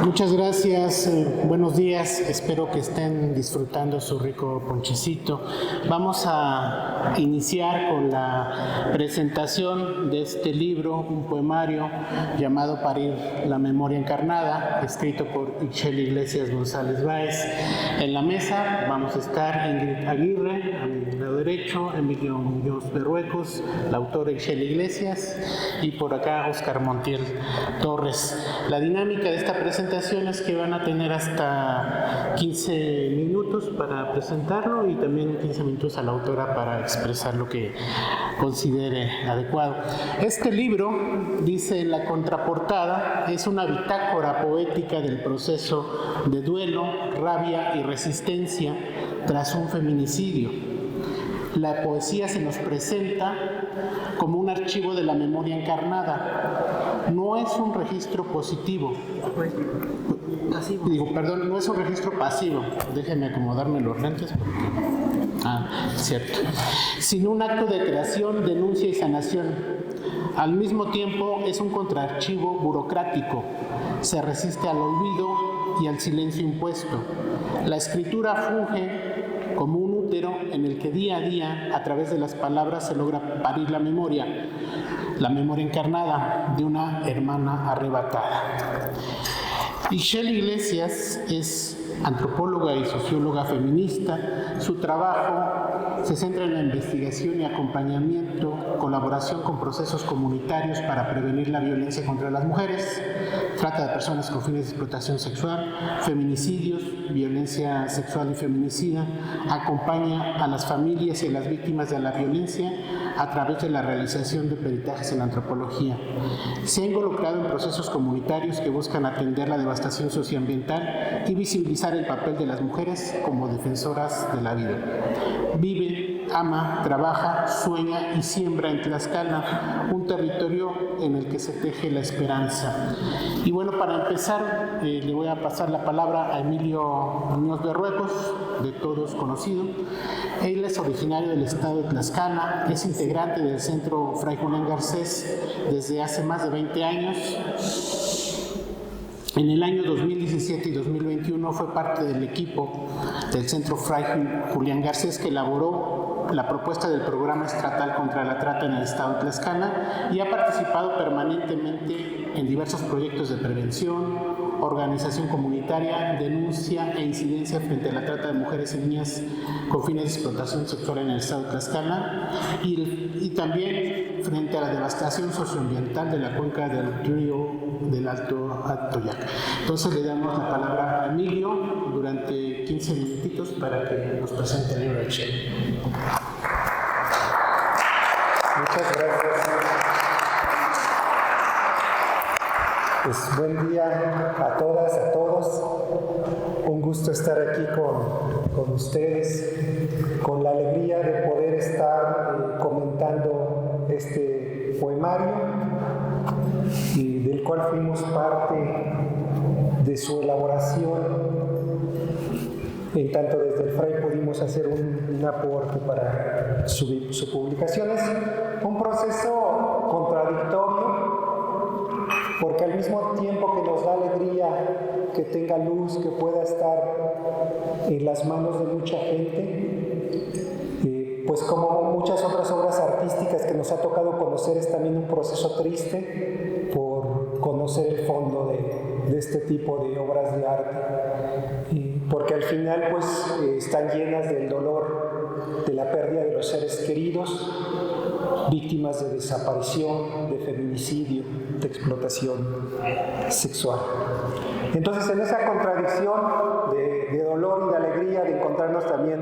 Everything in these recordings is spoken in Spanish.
Muchas gracias, buenos días, espero que estén disfrutando su rico ponchecito. Vamos a iniciar con la presentación de este libro, un poemario llamado Parir la memoria encarnada, escrito por Ixchel Iglesias González Báez. En la mesa vamos a estar Ingrid Aguirre, a mi lado derecho, Emilio Muñoz Berruecos, la autora Ixchel Iglesias, y por acá Oscar Montiel Torres. La dinámica de esta presentación es que van a tener hasta 15 minutos para presentarlo y también 15 minutos a la autora para expresar lo que considere adecuado. Este libro, dice en la contraportada, es una bitácora poética del proceso de duelo, rabia y resistencia tras un feminicidio. La poesía se nos presenta como un archivo de la memoria encarnada. No es un registro positivo. No es un registro pasivo. Déjenme acomodarme los lentes porque... cierto. Sino un acto de creación, denuncia y sanación. Al mismo tiempo es un contraarchivo burocrático. Se resiste al olvido y al silencio impuesto. La escritura funge como un útero en el que día a día, a través de las palabras, se logra parir la memoria encarnada de una hermana arrebatada. Ixchel Iglesias es antropóloga y socióloga feminista. Su trabajo se centra en la investigación y acompañamiento, colaboración con procesos comunitarios para prevenir la violencia contra las mujeres. Trata de personas con fines de explotación sexual, feminicidios, violencia sexual y feminicida. Acompaña a las familias y a las víctimas de la violencia a través de la realización de peritajes en antropología. Se ha involucrado en procesos comunitarios que buscan atender la devastación socioambiental y visibilizar el papel de las mujeres como defensoras de la vida. Vive, ama, trabaja, sueña y siembra en Tlaxcala, un territorio en el que se teje la esperanza. Y bueno, para empezar, le voy a pasar la palabra a Emilio Muñoz Berruecos, de todos conocido. Él es originario del estado de Tlaxcala, es integrante del Centro Fray Julián Garcés desde hace más de 20 años. En el año 2017 y 2021 fue parte del equipo del Centro Fray Julián Garcés que elaboró la propuesta del programa estatal contra la trata en el estado de Tlaxcala y ha participado permanentemente en diversos proyectos de prevención, organización comunitaria, denuncia e incidencia frente a la trata de mujeres y niñas con fines de explotación sexual en el estado de Tlaxcala y también frente a la devastación socioambiental de la cuenca del río del Alto Atoyac. Entonces le damos la palabra a Emilio durante 15 minutitos para que nos presente el libro de Ixchel. Muchas gracias. Pues buen día a todas, a todos. Un gusto estar aquí con ustedes, con la alegría de poder estar comentando este poemario y del cual fuimos parte de su elaboración. En tanto desde el Fray pudimos hacer un aporte para su publicación. Es un proceso contradictorio, porque al mismo tiempo que nos da alegría que tenga luz, que pueda estar en las manos de mucha gente, pues como muchas otras obras artísticas que nos ha tocado conocer, es también un proceso triste por conocer el fondo de este tipo de obras de arte, porque al final pues están llenas del dolor de la pérdida de los seres queridos, víctimas de desaparición, de feminicidio, de explotación sexual. Entonces, en esa contradicción de dolor y de alegría de encontrarnos también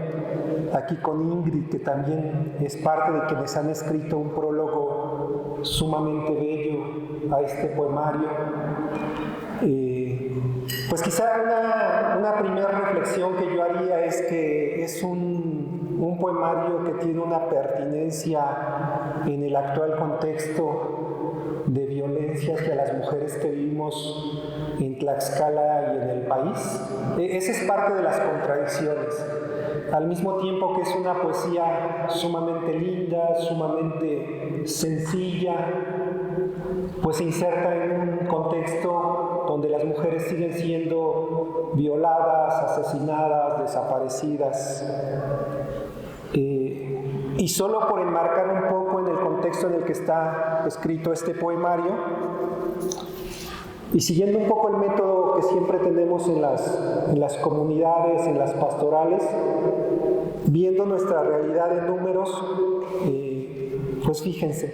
aquí con Ingrid, que también es parte de quienes han escrito un prólogo sumamente bello a este poemario, pues quizá una primera reflexión que yo haría es que es un poemario que tiene una pertinencia en el actual contexto de violencia hacia las mujeres que vivimos en Tlaxcala y en el país. Esa es parte de las contradicciones. Al mismo tiempo que es una poesía sumamente linda, sumamente sencilla, pues se inserta en un contexto donde las mujeres siguen siendo violadas, asesinadas, desaparecidas. Y solo por enmarcar un poco en el contexto en el que está escrito este poemario, y siguiendo un poco el método que siempre tenemos en las comunidades, en las pastorales, viendo nuestra realidad en números, pues fíjense,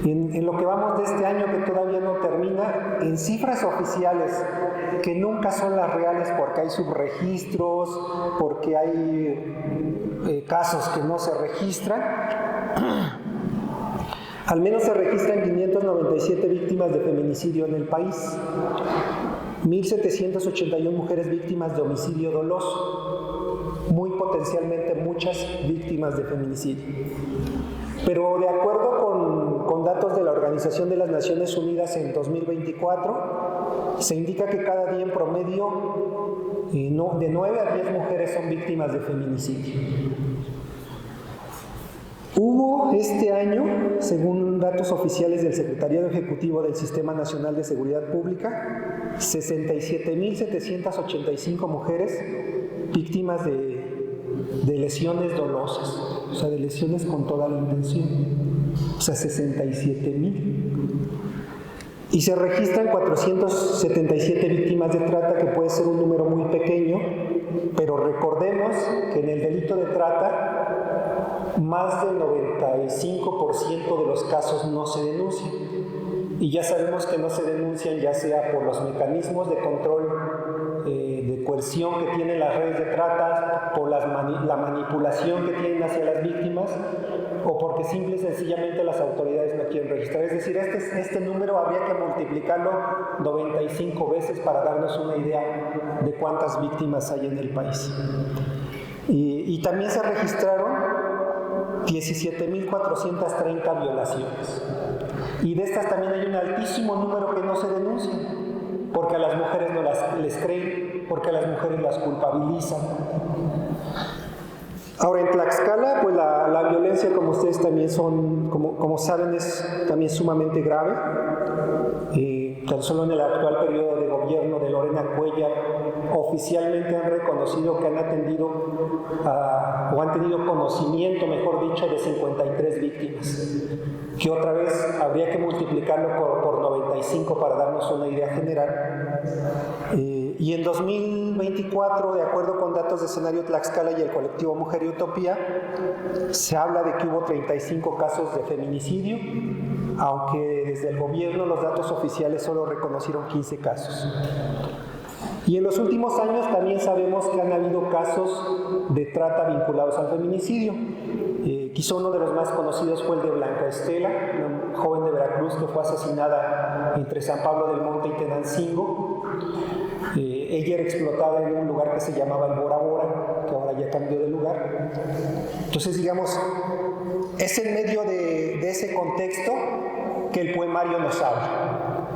en lo que vamos de este año que todavía no termina, en cifras oficiales, que nunca son las reales porque hay subregistros, porque hay casos que no se registran, al menos se registran 597 víctimas de feminicidio en el país, 1.781 mujeres víctimas de homicidio doloso, muy potencialmente muchas víctimas de feminicidio. Pero de acuerdo con datos de la Organización de las Naciones Unidas en 2024, se indica que cada día en promedio de 9 a 10 mujeres son víctimas de feminicidio. Hubo este año, según datos oficiales del Secretariado Ejecutivo del Sistema Nacional de Seguridad Pública, 67.785 mujeres víctimas de lesiones dolosas, o sea, de lesiones con toda la intención, o sea, 67,000. Y se registran 477 víctimas de trata, que puede ser un número muy pequeño, pero recordemos que en el delito de trata, más del 95% de los casos no se denuncian. Y ya sabemos que no se denuncian, ya sea por los mecanismos de control, de coerción que tienen las redes de trata, por la manipulación que tienen hacia las víctimas, o porque simple y sencillamente las autoridades no quieren registrar. Es decir, este número habría que multiplicarlo 95 veces para darnos una idea de cuántas víctimas hay en el país. Y también se registraron 17.430 violaciones. Y de estas también hay un altísimo número que no se denuncian, porque a las mujeres no les creen, porque a las mujeres las culpabilizan. Ahora, en Tlaxcala, pues la violencia, como ustedes también como saben, es también sumamente grave. Tan solo en el actual periodo de gobierno de Lorena Cuellar, oficialmente han reconocido que han atendido o han tenido conocimiento, mejor dicho, de 53 víctimas, que otra vez habría que multiplicarlo por 95 para darnos una idea general. Y en 2024, de acuerdo con datos de Escenario Tlaxcala y el colectivo Mujer y Utopía, se habla de que hubo 35 casos de feminicidio, aunque desde el gobierno los datos oficiales solo reconocieron 15 casos. Y en los últimos años también sabemos que han habido casos de trata vinculados al feminicidio. Quizá uno de los más conocidos fue el de Blanca Estela, una joven de Veracruz que fue asesinada entre San Pablo del Monte y Tenancingo. Ella era explotada en un lugar que se llamaba el Bora Bora, que ahora ya cambió de lugar. Entonces, digamos, es en medio de ese contexto que el poemario nos habla.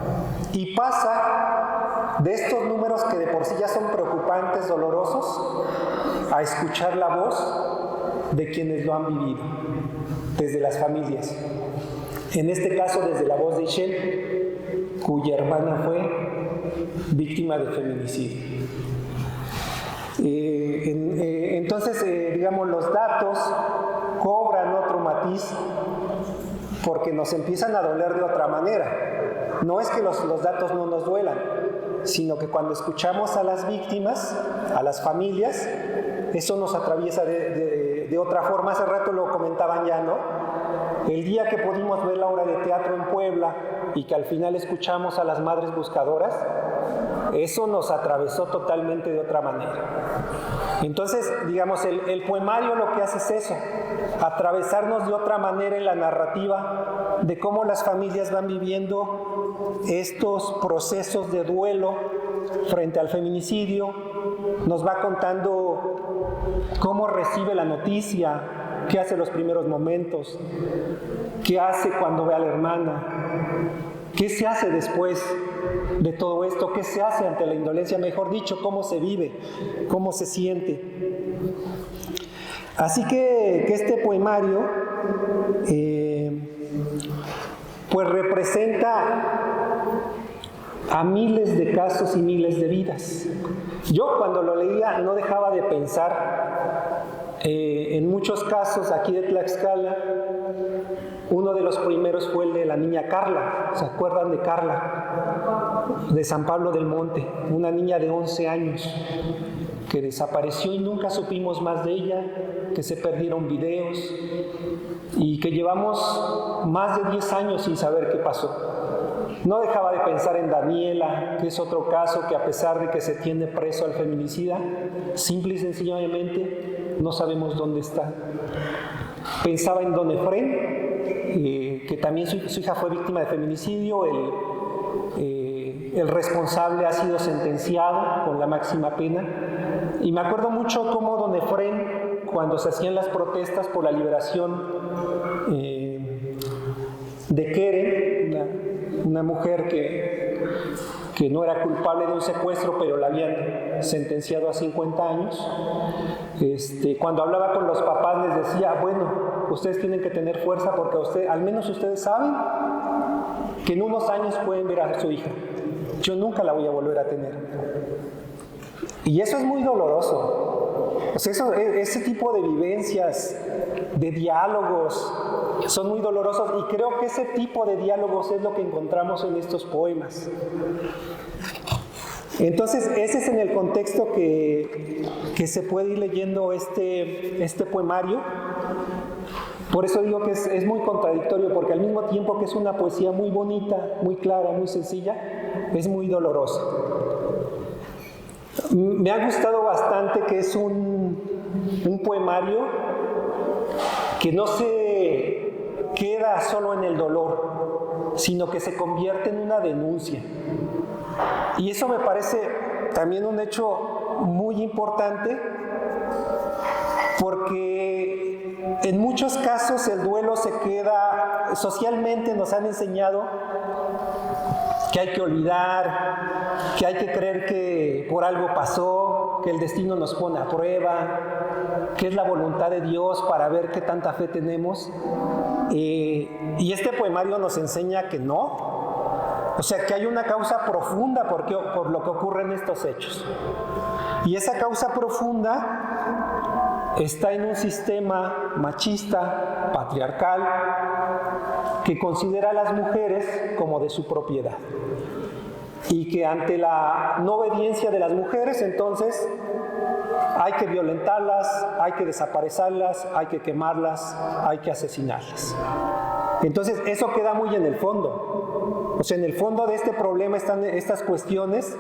Y pasa de estos números que de por sí ya son preocupantes, dolorosos, a escuchar la voz de quienes lo han vivido, desde las familias. En este caso, desde la voz de Ishel, cuya hermana fue víctima de feminicidio. Entonces, digamos, los datos cobran otro matiz porque nos empiezan a doler de otra manera. No es que los datos no nos duelan, sino que cuando escuchamos a las víctimas, a las familias, eso nos atraviesa de otra forma. Hace rato lo comentaban ya, ¿no? El día que pudimos ver la obra de teatro en Puebla y que al final escuchamos a las madres buscadoras, eso nos atravesó totalmente de otra manera. Entonces, digamos, el poemario lo que hace es eso, atravesarnos de otra manera en la narrativa de cómo las familias van viviendo estos procesos de duelo frente al feminicidio. Nos va contando cómo recibe la noticia, qué hace en los primeros momentos, qué hace cuando ve a la hermana, qué se hace después de todo esto, qué se hace ante la indolencia, mejor dicho, cómo se vive, cómo se siente. Así que este poemario pues representa a miles de casos y miles de vidas. Yo cuando lo leía no dejaba de pensar en muchos casos aquí de Tlaxcala. Uno de los primeros fue el de la niña Carla. ¿Se acuerdan de Carla? De San Pablo del Monte, una niña de 11 años que desapareció y nunca supimos más de ella, que se perdieron videos y que llevamos más de 10 años sin saber qué pasó. No dejaba de pensar en Daniela, que es otro caso que a pesar de que se tiene preso al feminicida, simple y sencillamente no sabemos dónde está. Pensaba en don Efrén, que también su hija fue víctima de feminicidio. El responsable ha sido sentenciado con la máxima pena. Y me acuerdo mucho cómo don Efrén, cuando se hacían las protestas por la liberación de Keren, una mujer que no era culpable de un secuestro, pero la habían sentenciado a 50 años, cuando hablaba con los papás les decía, bueno, ustedes tienen que tener fuerza porque al menos ustedes saben que en unos años pueden ver a su hija. Yo nunca la voy a volver a tener. Y eso es muy doloroso. O sea, ese tipo de vivencias, de diálogos, son muy dolorosos, y creo que ese tipo de diálogos es lo que encontramos en estos poemas. Entonces, ese es en el contexto que se puede ir leyendo este poemario. Por eso digo que es muy contradictorio, porque al mismo tiempo que es una poesía muy bonita, muy clara, muy sencilla, es muy dolorosa. Me ha gustado bastante que es un poemario que no se queda solo en el dolor, sino que se convierte en una denuncia. Y eso me parece también un hecho muy importante, porque en muchos casos el duelo se queda, socialmente nos han enseñado que hay que olvidar, que hay que creer que por algo pasó, que el destino nos pone a prueba, que es la voluntad de Dios para ver qué tanta fe tenemos. Y este poemario nos enseña que no. O sea, que hay una causa profunda por lo que ocurren estos hechos. Y esa causa profunda está en un sistema machista, patriarcal, que considera a las mujeres como de su propiedad. Y que ante la no obediencia de las mujeres, entonces hay que violentarlas, hay que desaparecerlas, hay que quemarlas, hay que asesinarlas. Entonces eso queda muy en el fondo. O sea, en el fondo de este problema están estas cuestiones,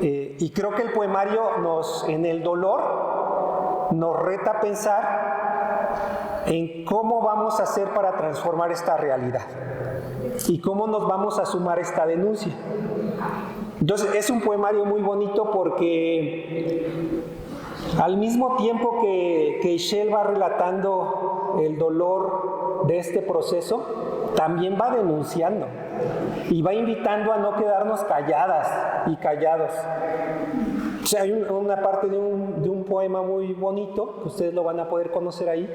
y creo que el poemario en el dolor, nos reta a pensar en cómo vamos a hacer para transformar esta realidad y cómo nos vamos a sumar a esta denuncia. Entonces es un poemario muy bonito porque al mismo tiempo que Ixchel va relatando el dolor de este proceso, también va denunciando y va invitando a no quedarnos calladas y callados. O sea, hay una parte de un poema muy bonito, que ustedes lo van a poder conocer ahí,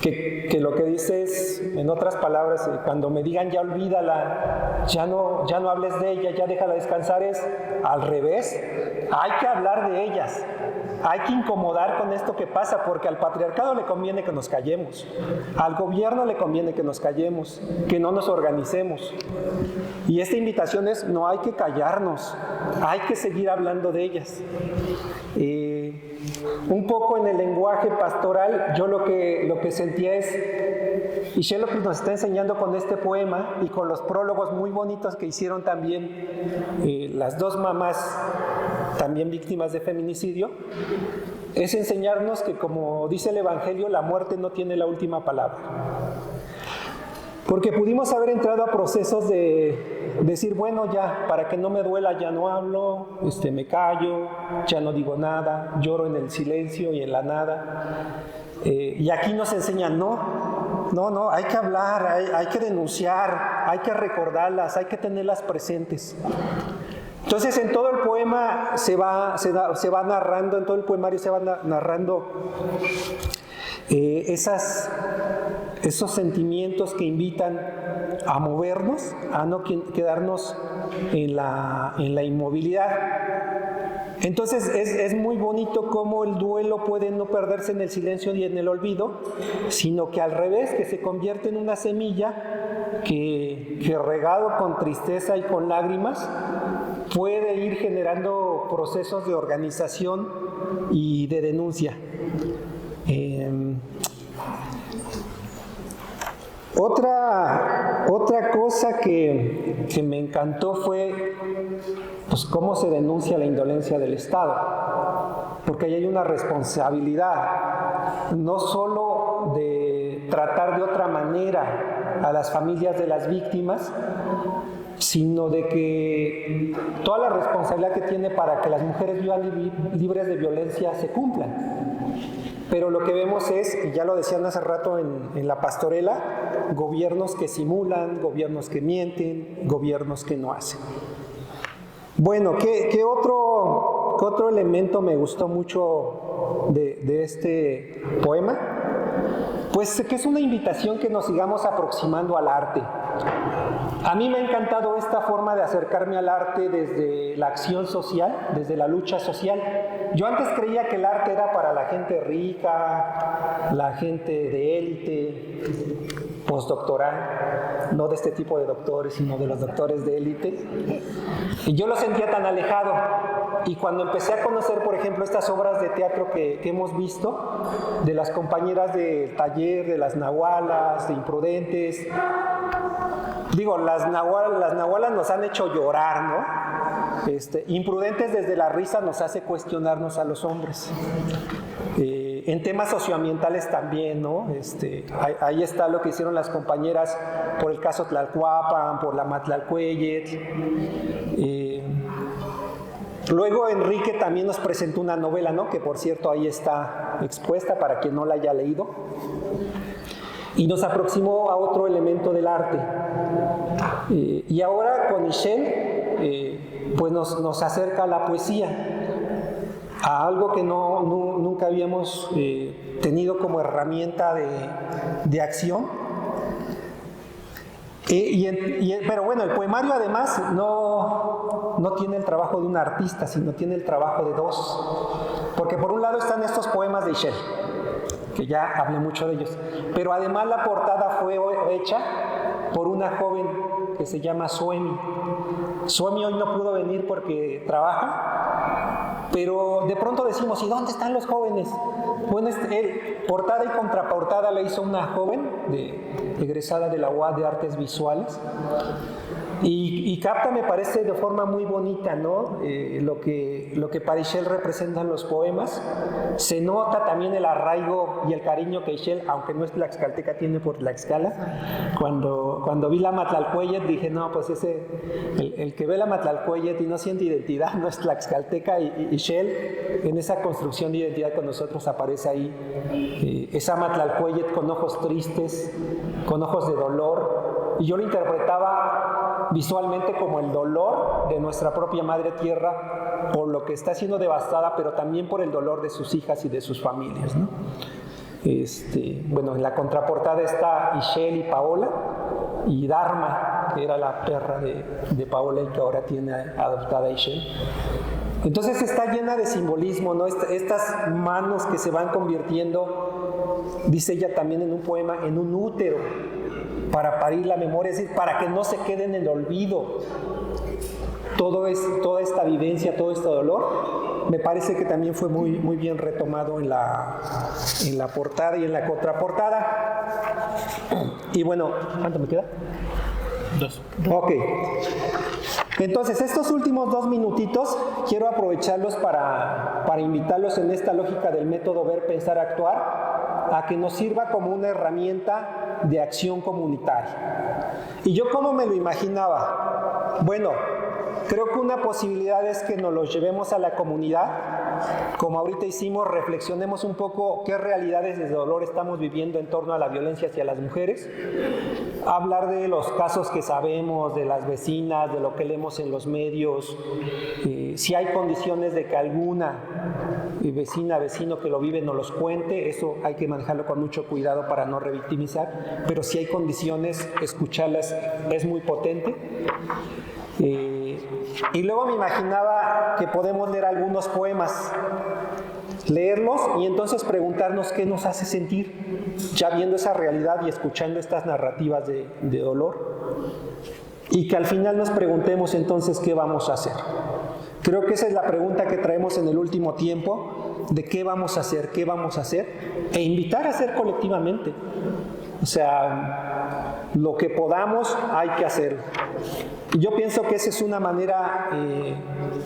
que lo que dice es, en otras palabras, cuando me digan ya olvídala, ya no hables de ella, ya déjala descansar, es al revés, hay que hablar de ellas, hay que incomodar con esto que pasa, porque al patriarcado le conviene que nos callemos, al gobierno le conviene que nos callemos, que no nos organicemos. Y esta invitación es, no hay que callarnos, hay que seguir hablando de ellas. Un poco en el lenguaje pastoral, yo lo que sentía es, Ixchel lo que nos está enseñando con este poema y con los prólogos muy bonitos que hicieron también las dos mamás, también víctimas de feminicidio, es enseñarnos que, como dice el Evangelio, la muerte no tiene la última palabra. Porque pudimos haber entrado a procesos de decir, bueno, ya, para que no me duela, ya no hablo, me callo, ya no digo nada, lloro en el silencio y en la nada. Y aquí nos enseñan, no, hay que hablar, hay que denunciar, hay que recordarlas, hay que tenerlas presentes. Entonces, en todo el poema se va narrando, en todo el poemario se va narrando esos sentimientos que invitan a movernos, a no quedarnos en la inmovilidad. Entonces es muy bonito cómo el duelo puede no perderse en el silencio y en el olvido, sino que al revés, que se convierte en una semilla que regado con tristeza y con lágrimas puede ir generando procesos de organización y de denuncia. Otra cosa que me encantó fue pues, cómo se denuncia la indolencia del Estado, porque ahí hay una responsabilidad, no solo de tratar de otra manera a las familias de las víctimas, sino de que toda la responsabilidad que tiene para que las mujeres vivan libres de violencia se cumplan. Pero lo que vemos es, y ya lo decían hace rato en la pastorela, gobiernos que simulan, gobiernos que mienten, gobiernos que no hacen. Bueno, ¿qué otro elemento me gustó mucho de este poema? Pues que es una invitación que nos sigamos aproximando al arte. A mí me ha encantado esta forma de acercarme al arte desde la acción social, desde la lucha social. Yo antes creía que el arte era para la gente rica, la gente de élite, postdoctoral, no de este tipo de doctores, sino de los doctores de élite. Y yo lo sentía tan alejado. Y cuando empecé a conocer, por ejemplo, estas obras de teatro que hemos visto, de las compañeras del taller, de las nahualas, de Imprudentes, digo, las nahualas nos han hecho llorar, ¿no? Imprudentes desde la risa nos hace cuestionarnos a los hombres. En temas socioambientales también, ¿no? Ahí está lo que hicieron las compañeras por el caso Tlalcuapan, por la Matlalcueyetl. Luego Enrique también nos presentó una novela, ¿no? Que por cierto ahí está expuesta para quien no la haya leído. Y nos aproximó a otro elemento del arte. Y ahora con Ixchel, pues nos acerca a la poesía, a algo que nunca habíamos tenido como herramienta de acción. Pero bueno, el poemario además no tiene el trabajo de un artista, sino tiene el trabajo de dos. Porque por un lado están estos poemas de Ixchel, que ya hablé mucho de ellos, pero además la portada fue hecha por una joven que se llama Suemi. Suemi hoy no pudo venir porque trabaja, pero de pronto decimos, ¿y dónde están los jóvenes? Bueno, portada y contraportada la hizo una joven egresada de la UAD de Artes Visuales y capta, me parece, de forma muy bonita, ¿no? Lo que para Ixchel representan los poemas. Se nota también el arraigo y el cariño que Ixchel, aunque no es tlaxcalteca, tiene por Tlaxcala. Cuando vi la Matlalcueyetl dije, no, pues el que ve la Matlalcueyetl y no siente identidad no es tlaxcalteca, y Ixchel en esa construcción de identidad con nosotros aparece ahí, esa Matlalcueyetl con ojos tristes, con ojos de dolor, y yo lo interpretaba visualmente como el dolor de nuestra propia madre tierra por lo que está siendo devastada, pero también por el dolor de sus hijas y de sus familias, ¿no? Bueno, en la contraportada está Ixchel y Paola, y Dharma, que era la perra de Paola y que ahora tiene adoptada a Ixchel. Entonces está llena de simbolismo, ¿no? Estas manos que se van convirtiendo, dice ella también en un poema, en un útero para parir la memoria, es decir, para que no se quede en el olvido toda esta vivencia, todo este dolor. Me parece que también fue muy, muy bien retomado en la portada y en la contraportada. Y bueno, ¿cuánto me queda? 2. Ok. Entonces, estos últimos 2 minutitos quiero aprovecharlos para invitarlos en esta lógica del método ver, pensar, actuar, a que nos sirva como una herramienta de acción comunitaria. ¿Y yo cómo me lo imaginaba? Bueno, creo que una posibilidad es que nos los llevemos a la comunidad como ahorita hicimos, reflexionemos un poco qué realidades de dolor estamos viviendo en torno a la violencia hacia las mujeres. Hablar de los casos que sabemos, de las vecinas, de lo que leemos en los medios, si hay condiciones de que alguna vecina, vecino que lo vive nos los cuente, eso hay que manejarlo con mucho cuidado para no revictimizar, pero si hay condiciones, escucharlas es muy potente. Y luego me imaginaba que podemos leer algunos poemas, leerlos y entonces preguntarnos qué nos hace sentir, ya viendo esa realidad y escuchando estas narrativas de dolor, y que al final nos preguntemos entonces qué vamos a hacer. Creo que esa es la pregunta que traemos en el último tiempo, de qué vamos a hacer, e invitar a hacer colectivamente. O sea, lo que podamos hay que hacerlo. Yo pienso que esa es una manera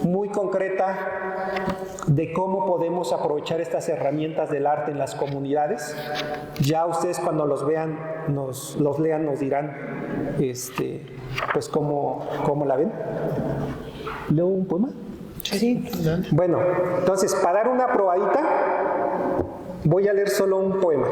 muy concreta de cómo podemos aprovechar estas herramientas del arte en las comunidades. Ya ustedes cuando los vean, los lean, nos dirán pues cómo la ven. ¿Leo un poema? Sí. Bueno, entonces, para dar una probadita, voy a leer solo un poema.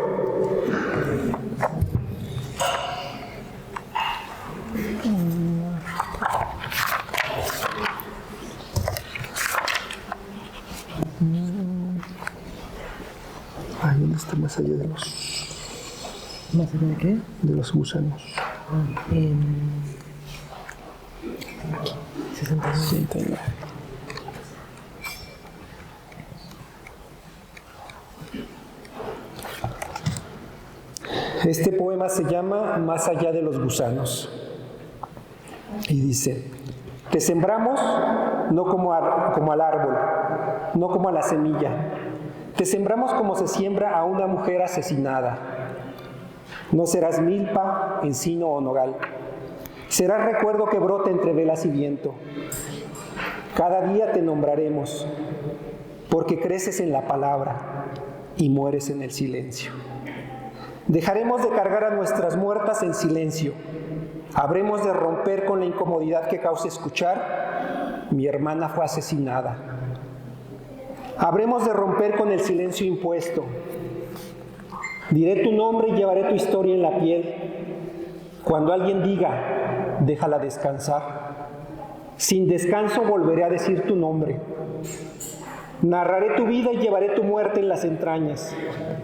Ay, ¿dónde está más allá de los... ¿Más allá de qué? De los gusanos. 69. Este poema se llama Más allá de los gusanos y dice: te sembramos no como al árbol, no como a la semilla. Te sembramos como se siembra a una mujer asesinada. No serás milpa, encino o nogal. Serás recuerdo que brota entre velas y viento. Cada día te nombraremos, porque creces en la palabra y mueres en el silencio. Dejaremos de cargar a nuestras muertas en silencio. Habremos de romper con la incomodidad que causa escuchar: mi hermana fue asesinada. Habremos de romper con el silencio impuesto. Diré tu nombre y llevaré tu historia en la piel. Cuando alguien diga, déjala descansar, sin descanso volveré a decir tu nombre. Narraré tu vida y llevaré tu muerte en las entrañas.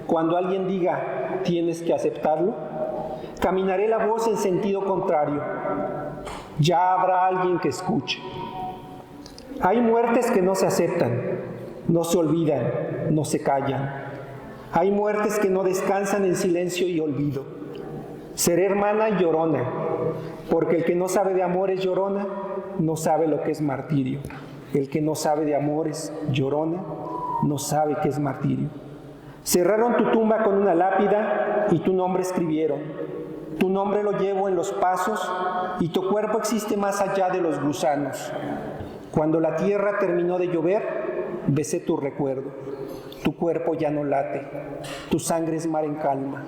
Cuando alguien diga, tienes que aceptarlo, caminaré la voz en sentido contrario. Ya habrá alguien que escuche. Hay muertes que no se aceptan, no se olvidan, no se callan. Hay muertes que no descansan en silencio y olvido. Seré hermana y llorona, porque el que no sabe de amores llorona, no sabe lo que es martirio. El que no sabe de amores llorona, no sabe qué es martirio. Cerraron tu tumba con una lápida y tu nombre escribieron. Tu nombre lo llevo en los pasos y tu cuerpo existe más allá de los gusanos. Cuando la tierra terminó de llover, besé tu recuerdo. Tu cuerpo ya no late, tu sangre es mar en calma,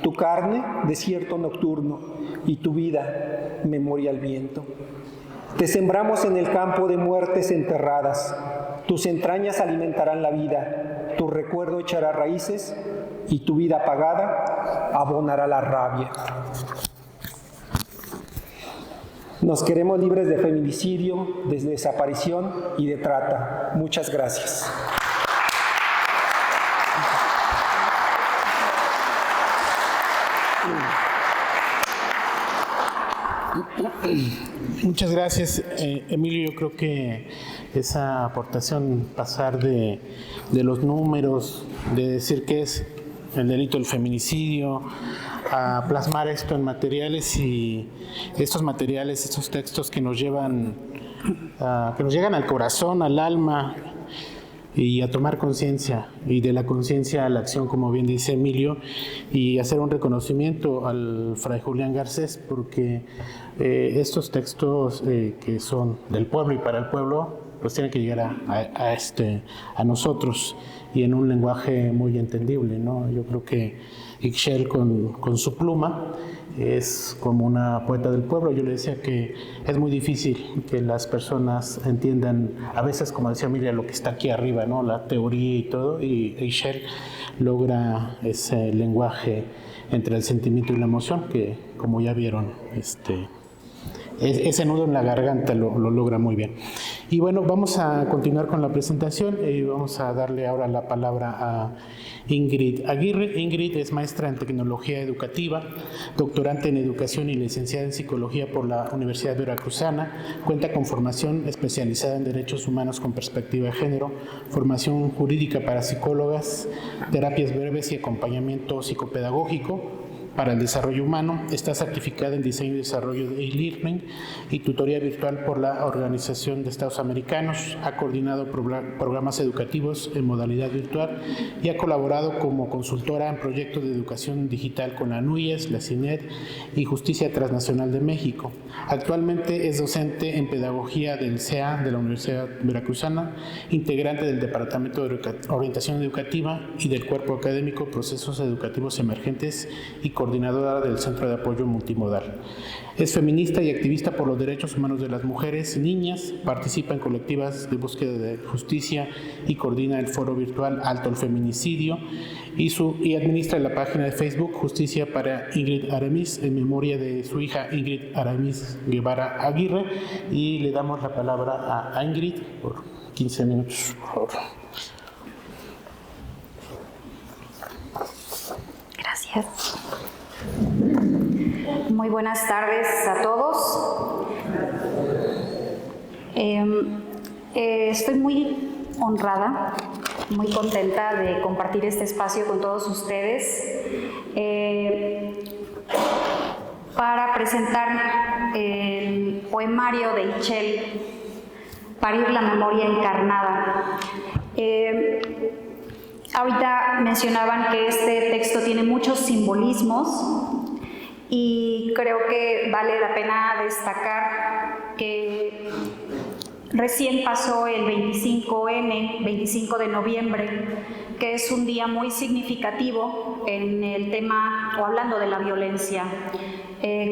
tu carne desierto nocturno y tu vida memoria al viento. Te sembramos en el campo de muertes enterradas, tus entrañas alimentarán la vida, tu recuerdo echará raíces y tu vida apagada abonará la rabia. Nos queremos libres de feminicidio, de desaparición y de trata. Muchas gracias. Muchas gracias, Emilio. Yo creo que esa aportación, pasar de los números, de decir qué es el delito del feminicidio, a plasmar esto en materiales, y estos materiales, estos textos que nos llevan, que nos llegan al corazón, al alma, y a tomar conciencia, y de la conciencia a la acción, como bien dice Emilio, y hacer un reconocimiento al Fray Julián Garcés, porque estos textos que son del pueblo y para el pueblo, pues tienen que llegar a nosotros. y en un lenguaje muy entendible, ¿no? Yo creo que Ixchel con su pluma es como una poeta del pueblo. Yo le decía que es muy difícil que las personas entiendan, a veces, como decía Emilia, lo que está aquí arriba, ¿no? La teoría y todo, y Ixchel logra ese lenguaje entre el sentimiento y la emoción que, como ya vieron, ese nudo en la garganta lo logra muy bien. Y bueno, vamos a continuar con la presentación y vamos a darle ahora la palabra a Ingrid Aguirre. Ingrid es maestra en tecnología educativa, doctorante en educación y licenciada en psicología por la Universidad Veracruzana. Cuenta con formación especializada en derechos humanos con perspectiva de género, formación jurídica para psicólogas, terapias breves y acompañamiento psicopedagógico para el desarrollo humano. Está certificada en diseño y desarrollo de e-learning y tutoría virtual por la Organización de Estados Americanos. Ha coordinado programas educativos en modalidad virtual y ha colaborado como consultora en proyectos de educación digital con la NUYES, la CINED y Justicia Transnacional de México. Actualmente es docente en pedagogía del CEA de la Universidad Veracruzana, integrante del Departamento de Orientación Educativa y del Cuerpo Académico Procesos Educativos Emergentes y coordinadora del Centro de Apoyo Multimodal. Es feminista y activista por los derechos humanos de las mujeres y niñas, participa en colectivas de búsqueda de justicia y coordina el foro virtual Alto el Feminicidio y administra la página de Facebook Justicia para Ingrid Aramis en memoria de su hija Ingrid Aramis Guevara Aguirre. Y le damos la palabra a Ingrid por 15 minutos, por favor. Gracias. Muy buenas tardes a todos. Estoy muy honrada, muy contenta de compartir este espacio con todos ustedes para presentar el poemario de Ixchel, Parir la memoria encarnada. Ahorita mencionaban que este texto tiene muchos simbolismos y creo que vale la pena destacar que recién pasó el 25N, 25 de noviembre, que es un día muy significativo en el tema, o hablando de la violencia.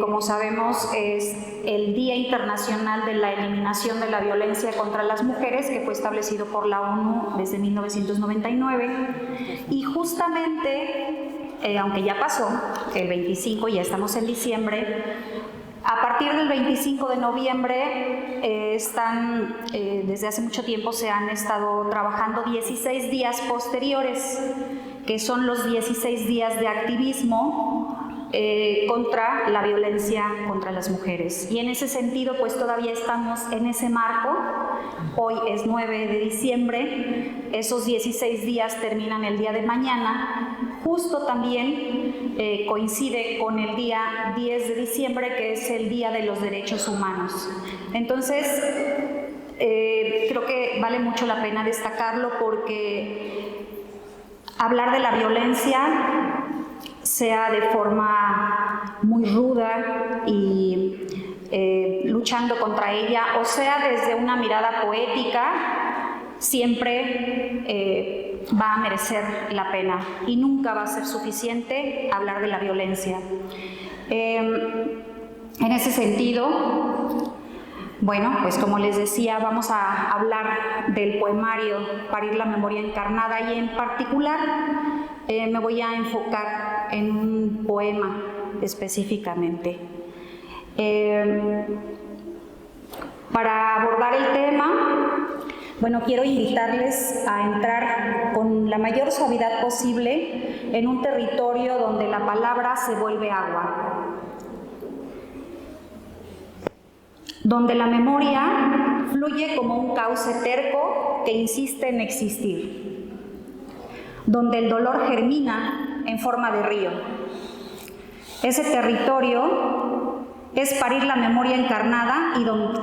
Como sabemos, es el Día Internacional de la Eliminación de la Violencia contra las Mujeres, que fue establecido por la ONU desde 1999. Y justamente, aunque ya pasó el 25, ya estamos en diciembre, a partir del 25 de noviembre desde hace mucho tiempo se han estado trabajando 16 días posteriores, que son los 16 días de activismo contra la violencia contra las mujeres. Y en ese sentido, pues todavía estamos en ese marco. Hoy es 9 de diciembre, esos 16 días terminan el día de mañana. Justo también coincide con el día 10 de diciembre, que es el Día de los Derechos Humanos. Entonces, creo que vale mucho la pena destacarlo porque hablar de la violencia, sea de forma muy ruda y luchando contra ella, o sea desde una mirada poética, siempre va a merecer la pena y nunca va a ser suficiente hablar de la violencia. En ese sentido, bueno, pues como les decía, vamos a hablar del poemario Parir la memoria encarnada y en particular me voy a enfocar en un poema específicamente. Para abordar el tema, bueno, quiero invitarles a entrar con la mayor suavidad posible en un territorio donde la palabra se vuelve agua, donde la memoria fluye como un cauce terco que insiste en existir, donde el dolor germina en forma de río. Ese territorio es parir la memoria encarnada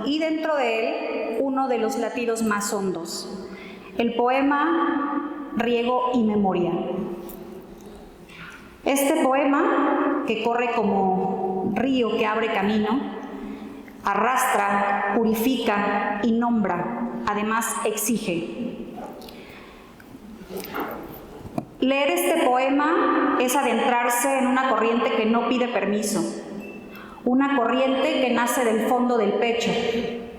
y dentro de él uno de los latidos más hondos, el poema Riego y Memoria. Este poema, que corre como río que abre camino, arrastra, purifica y nombra, además exige. Leer este poema es adentrarse en una corriente que no pide permiso, una corriente que nace del fondo del pecho,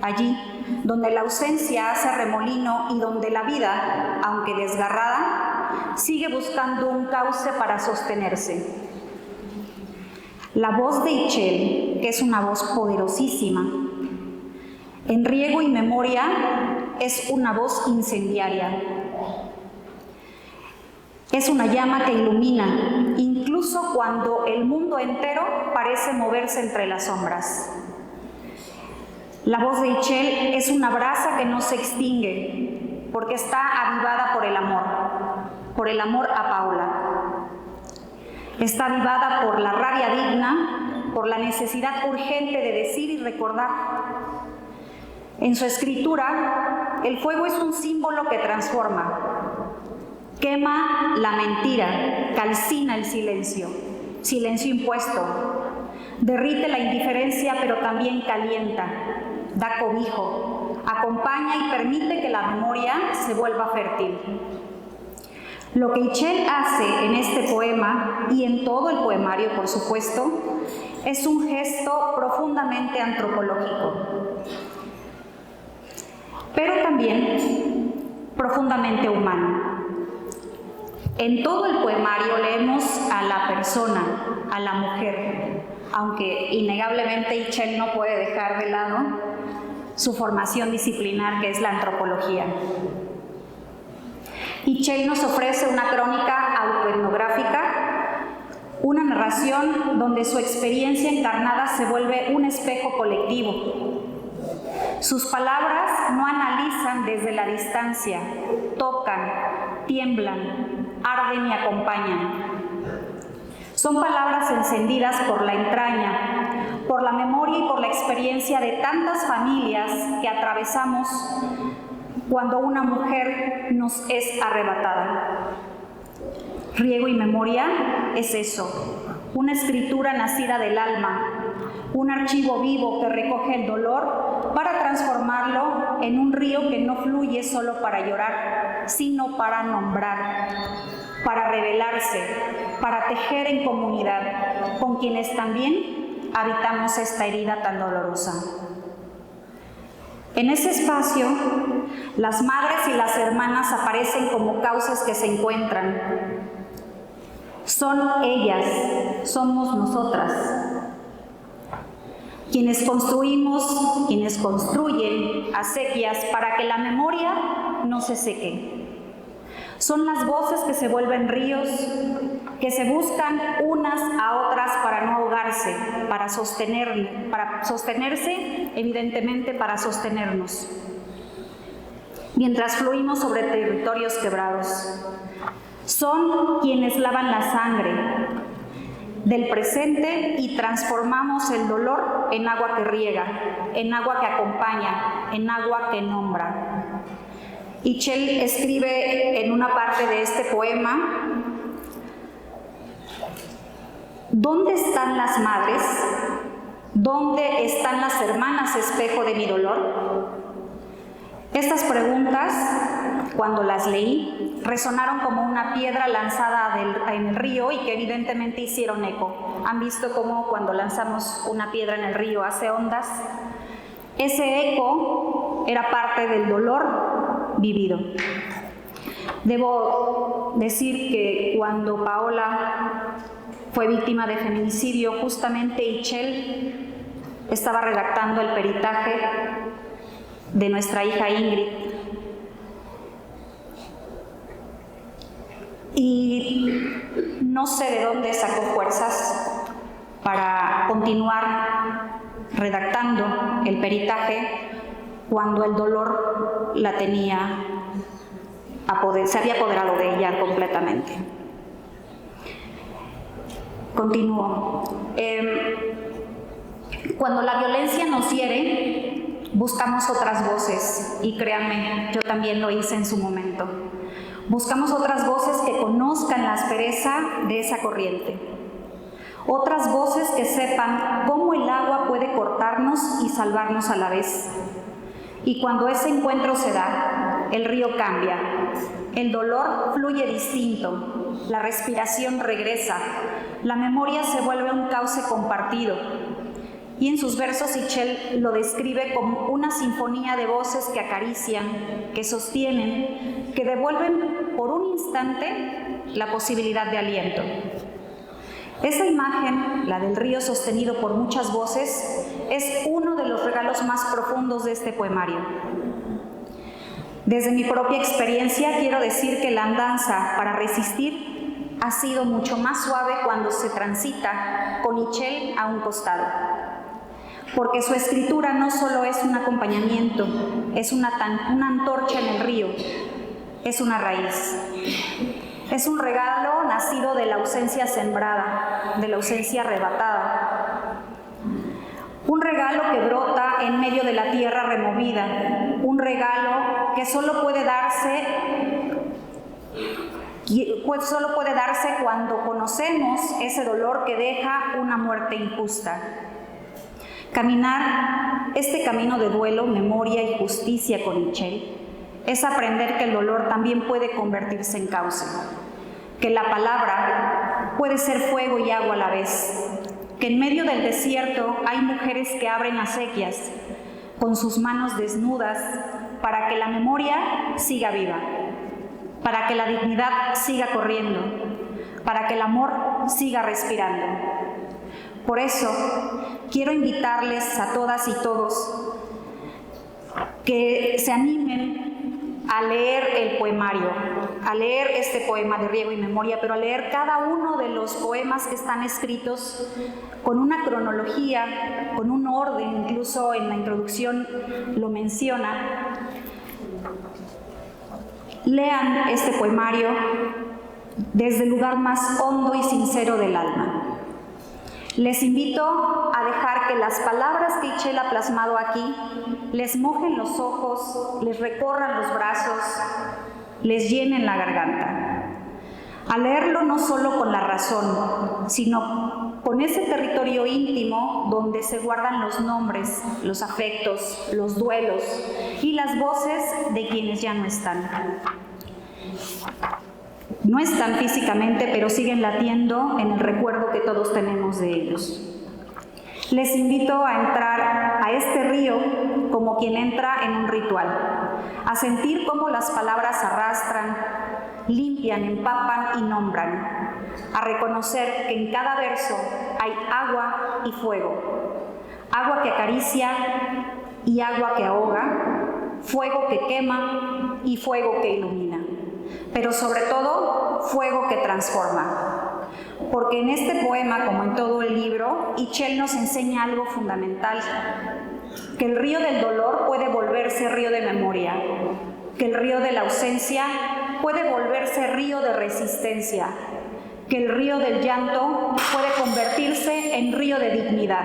allí donde la ausencia hace remolino y donde la vida, aunque desgarrada, sigue buscando un cauce para sostenerse. La voz de Itchel, que es una voz poderosísima, en Riego y Memoria es una voz incendiaria. Es una llama que ilumina, incluso cuando el mundo entero parece moverse entre las sombras. La voz de Itchel es una brasa que no se extingue, porque está avivada por el amor a Paola. Está avivada por la rabia digna, por la necesidad urgente de decir y recordar. En su escritura, el fuego es un símbolo que transforma. Quema la mentira, calcina el silencio, silencio impuesto. Derrite la indiferencia, pero también calienta, da cobijo, acompaña y permite que la memoria se vuelva fértil. Lo que Itchel hace en este poema, y en todo el poemario, por supuesto, es un gesto profundamente antropológico, pero también profundamente humano. En todo el poemario leemos a la persona, a la mujer, aunque innegablemente Itchel no puede dejar de lado su formación disciplinar, que es la antropología. Itchel nos ofrece una crónica autoetnográfica, una narración donde su experiencia encarnada se vuelve un espejo colectivo. Sus palabras no analizan desde la distancia, tocan, tiemblan, arden y acompañan. Son palabras encendidas por la entraña, por la memoria y por la experiencia de tantas familias que atravesamos cuando una mujer nos es arrebatada. Riego y Memoria es eso, una escritura nacida del alma, un archivo vivo que recoge el dolor para transformarlo en un río que no fluye solo para llorar, sino para nombrar, para revelarse, para tejer en comunidad con quienes también habitamos esta herida tan dolorosa. En ese espacio, las madres y las hermanas aparecen como causas que se encuentran. Son ellas, somos nosotras. Quienes construimos, quienes construyen acequias para que la memoria no se seque. Son las voces que se vuelven ríos, que se buscan unas a otras para no ahogarse, para sostenerse, evidentemente para sostenernos. Mientras fluimos sobre territorios quebrados. Son quienes lavan la sangre del presente y transformamos el dolor en agua que riega, en agua que acompaña, en agua que nombra. Itchel escribe en una parte de este poema: ¿dónde están las madres? ¿Dónde están las hermanas, espejo de mi dolor? Estas preguntas, cuando las leí, resonaron como una piedra lanzada en el río y que evidentemente hicieron eco. ¿Han visto cómo cuando lanzamos una piedra en el río hace ondas? Ese eco era parte del dolor vivido. Debo decir que cuando Paola fue víctima de feminicidio, justamente Itchel estaba redactando el peritaje de nuestra hija Ingrid. Y no sé de dónde sacó fuerzas para continuar redactando el peritaje cuando el dolor la tenía se había apoderado de ella completamente. Continúo. Cuando la violencia nos hiere, buscamos otras voces, y créanme, yo también lo hice en su momento. Buscamos otras voces que conozcan la aspereza de esa corriente. Otras voces que sepan cómo el agua puede cortarnos y salvarnos a la vez. Y cuando ese encuentro se da, el río cambia. el dolor fluye distinto, la respiración regresa, la memoria se vuelve un cauce compartido. Y en sus versos Itchel lo describe como una sinfonía de voces que acarician, que sostienen, que devuelven por un instante la posibilidad de aliento. Esa imagen, la del río sostenido por muchas voces, es uno de los regalos más profundos de este poemario. Desde mi propia experiencia quiero decir que la andanza para resistir ha sido mucho más suave cuando se transita con Itchel a un costado. Porque su escritura no solo es un acompañamiento, es una antorcha en el río, es una raíz. Es un regalo nacido de la ausencia sembrada, de la ausencia arrebatada. Un regalo que brota en medio de la tierra removida, un regalo que solo puede darse cuando conocemos ese dolor que deja una muerte injusta. Caminar este camino de duelo, memoria y justicia con Itchel es aprender que el dolor también puede convertirse en cauce, que la palabra puede ser fuego y agua a la vez, que en medio del desierto hay mujeres que abren acequias con sus manos desnudas para que la memoria siga viva, para que la dignidad siga corriendo, para que el amor siga respirando. Por eso, quiero invitarles a todas y todos que se animen a leer el poemario, a leer este poema de Riego y Memoria, pero a leer cada uno de los poemas que están escritos con una cronología, con un orden, incluso en la introducción lo menciona. Lean este poemario desde el lugar más hondo y sincero del alma. Les invito a dejar que las palabras que Itchel ha plasmado aquí les mojen los ojos, les recorran los brazos, les llenen la garganta. A leerlo no solo con la razón, sino con ese territorio íntimo donde se guardan los nombres, los afectos, los duelos y las voces de quienes ya no están. No están físicamente, pero siguen latiendo en el recuerdo que todos tenemos de ellos. Les invito a entrar a este río como quien entra en un ritual, a sentir cómo las palabras arrastran, limpian, empapan y nombran, a reconocer que en cada verso hay agua y fuego, agua que acaricia y agua que ahoga, fuego que quema y fuego que ilumina. Pero sobre todo, fuego que transforma. Porque en este poema, como en todo el libro, Itchel nos enseña algo fundamental, que el río del dolor puede volverse río de memoria, que el río de la ausencia puede volverse río de resistencia, que el río del llanto puede convertirse en río de dignidad,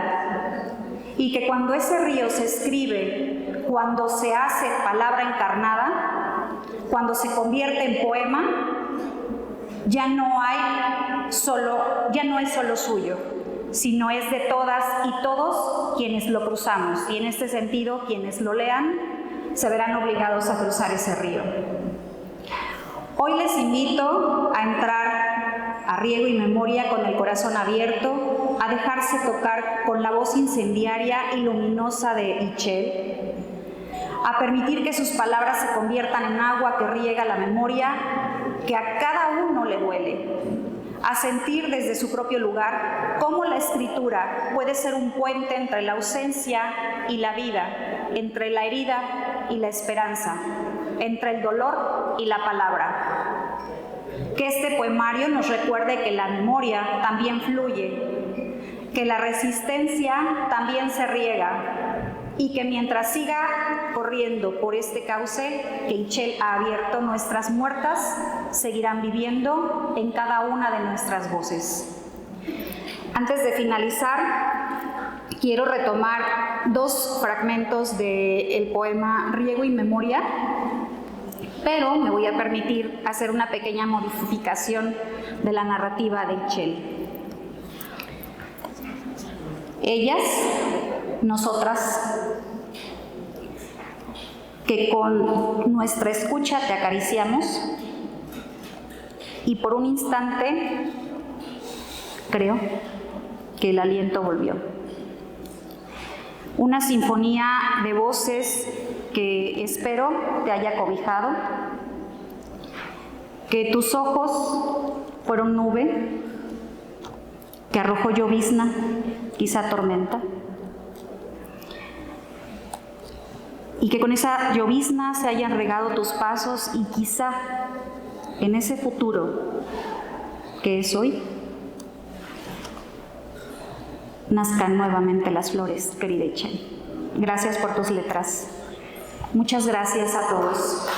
y que cuando ese río se escribe, cuando se hace palabra encarnada, cuando se convierte en poema, ya no es solo suyo, sino es de todas y todos quienes lo cruzamos. Y en este sentido, quienes lo lean se verán obligados a cruzar ese río. Hoy les invito a entrar a Riego y Memoria con el corazón abierto, a dejarse tocar con la voz incendiaria y luminosa de Itchel, a permitir que sus palabras se conviertan en agua que riega la memoria, que a cada uno le duele, a sentir desde su propio lugar cómo la escritura puede ser un puente entre la ausencia y la vida, entre la herida y la esperanza, entre el dolor y la palabra. Que este poemario nos recuerde que la memoria también fluye, que la resistencia también se riega, y que mientras siga corriendo por este cauce que Itchel ha abierto, nuestras muertas seguirán viviendo en cada una de nuestras voces. Antes de finalizar, quiero retomar dos fragmentos del poema Riego y Memoria, pero me voy a permitir hacer una pequeña modificación de la narrativa de Itchel. Ellas, nosotras, que con nuestra escucha te acariciamos, y por un instante creo que el aliento volvió. Una sinfonía de voces que espero te haya cobijado, que tus ojos fueron nube, que arrojó llovizna, quizá tormenta, y que con esa llovizna se hayan regado tus pasos y quizá en ese futuro que es hoy, nazcan nuevamente las flores, querida Itzel. Gracias por tus letras. Muchas gracias a todos.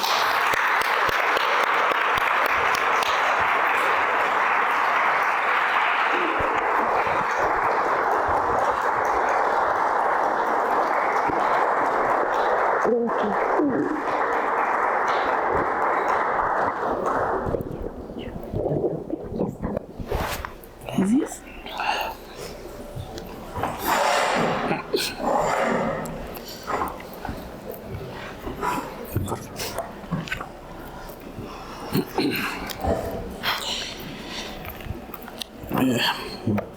Gracias.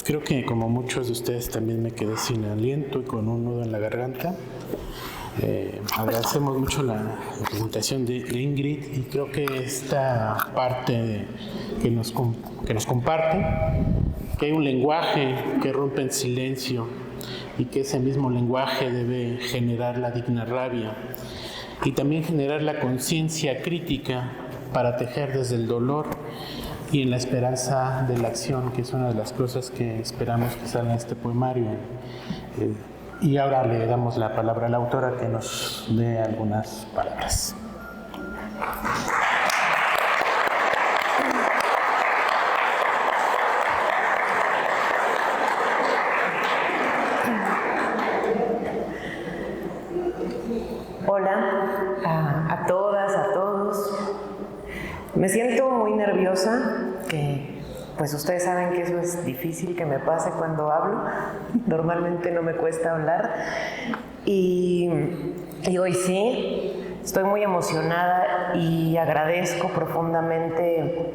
Creo que como muchos de ustedes también me quedé sin aliento y con un nudo en la garganta. Agradecemos mucho la presentación de Ingrid y creo que esta parte que nos comparte, que hay un lenguaje que rompe el silencio y que ese mismo lenguaje debe generar la digna rabia y también generar la conciencia crítica para tejer desde el dolor y en la esperanza de la acción, que es una de las cosas que esperamos que salga en este poemario. Y ahora le damos la palabra a la autora que nos dé algunas palabras. Hola a todas, a todos. Me siento muy nerviosa, que pues ustedes saben que eso es difícil que me pase cuando hablo. Normalmente no me cuesta hablar. Y hoy sí, estoy muy emocionada y agradezco profundamente